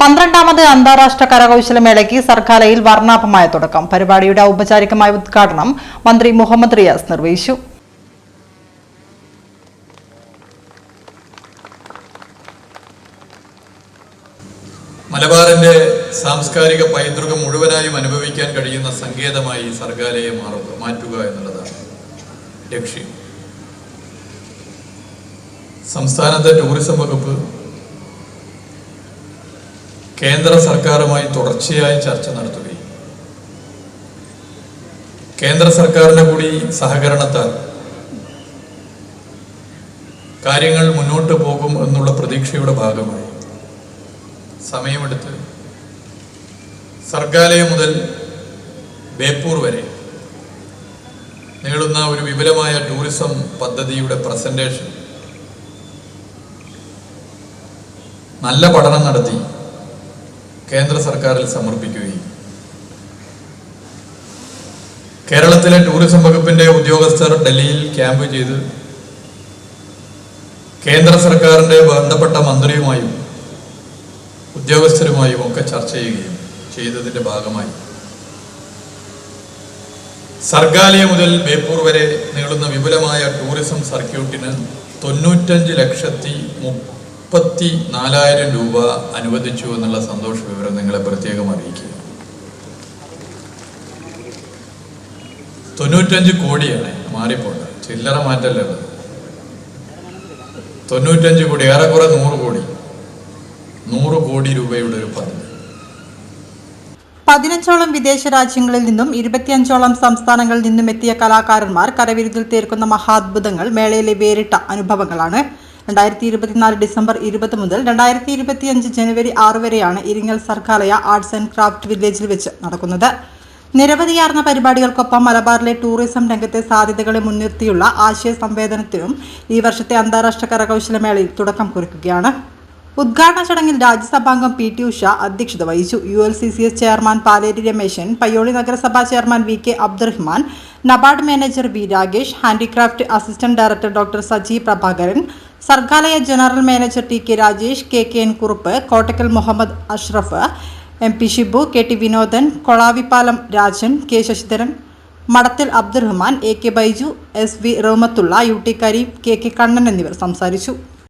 12ാമത് അന്താരാഷ്ട്ര കരകൗശലമേളയ്ക്ക് സർക്കാലയിൽ വർണ്ണാഭമായ തുടക്കം. പരിപാടിയുടെ ഔപചാരികമായ ഉദ്ഘാടനം മന്ത്രി മുഹമ്മദ് റിയാസ് നിർവഹിച്ചു. മലബാറിന്റെ സാംസ്കാരിക പൈതൃകം മുഴുവനായും അനുഭവിക്കാൻ കഴിയുന്ന സങ്കേതമായി സർഗാലയെ മാറ്റുക എന്നുള്ളതാണ് ലക്ഷ്യം. സംസ്ഥാനത്തെ ടൂറിസം വകുപ്പ് കേന്ദ്ര സർക്കാരുമായി തുടർച്ചയായി ചർച്ച നടത്തുകയും കേന്ദ്ര സർക്കാരിന്റെ കൂടി സഹകരണത്താൽ കാര്യങ്ങൾ മുന്നോട്ട് പോകും എന്നുള്ള പ്രതീക്ഷയുടെ ഭാഗമായി സമയമെടുത്ത് സർഗാലയം മുതൽ ബേപ്പൂർ വരെ നീളുന്ന ഒരു വിപുലമായ ടൂറിസം പദ്ധതിയുടെ പ്രസന്റേഷൻ നല്ല പഠനം നടത്തി കേന്ദ്ര സർക്കാരിൽ സമർപ്പിക്കുകയും കേരളത്തിലെ ടൂറിസം വകുപ്പിന്റെ ഉദ്യോഗസ്ഥർ ഡൽഹിയിൽ ക്യാമ്പ് ചെയ്ത് കേന്ദ്ര സർക്കാരിന്റെ ബന്ധപ്പെട്ട മന്ത്രിയുമായും ഉദ്യോഗസ്ഥരുമായും ഒക്കെ ചർച്ച ചെയ്യുകയും ചെയ്തതിന്റെ ഭാഗമായി സർഗാലയ മുതൽ ബേപ്പൂർ വരെ നീളുന്ന വിപുലമായ ടൂറിസം സർക്യൂട്ടിന് 95,34,000 രൂപ അനുവദിച്ചു എന്നുള്ള സന്തോഷ വിവരം നിങ്ങളെ പ്രത്യേകം അറിയിക്കുക. 95 കോടിയാണ്, മാറിപ്പോണ്ട, ചില്ലറ മാറ്റല്ലേ ഉള്ളത്. 95 കോടി, ഏറെക്കുറെ 100 കോടി രൂപയുടെ ഒരു പദ്ധതി. 15ഓളം വിദേശ രാജ്യങ്ങളിൽ നിന്നും 25ഓളം സംസ്ഥാനങ്ങളിൽ നിന്നും എത്തിയ കലാകാരന്മാർ കരവിരുതിൽ തീർക്കുന്ന മഹാത്ഭുതങ്ങൾ മേളയിലെ വേറിട്ട അനുഭവങ്ങളാണ്. 2024 ഡിസംബർ 20 മുതൽ 2025 ജനുവരി 6 വരെയാണ് Iringal Sargaalaya arts and craft വില്ലേജിൽ വെച്ച് നടക്കുന്നത്. നിരവധിയാർന്ന പരിപാടികൾക്കൊപ്പം മലബാറിലെ ടൂറിസം രംഗത്തെ സാധ്യതകളെ മുൻനിർത്തിയുള്ള ആശയ സംവേദനത്തിനും ഈ വർഷത്തെ അന്താരാഷ്ട്ര കരകൗശലമേളയിൽ തുടക്കം കുറിക്കുകയാണ്. ഉദ്ഘാടന ചടങ്ങിൽ രാജ്യസഭാംഗം PT ഉഷ അധ്യക്ഷത വഹിച്ചു. ULCCS ചെയർമാൻ പാലേരി രമേശൻ, പയ്യോളി നഗരസഭാ chairman VK Abdurahman, NABARD manager V Ragesh, handicraft assistant director doctor Saji Prabhakaran, Sargalaya general manager TK Rajesh, KKN Kurup, Kottakkal Muhammad Ashraf, MP Shibu, KT Vinodan, Kolavipalam Rajan, K Sasidharan, Madathil Abdurahman, AK Baiju, SV Rahmathulla, UT Kareem, KK Kannan എന്നിവർ സംസാരിച്ചു.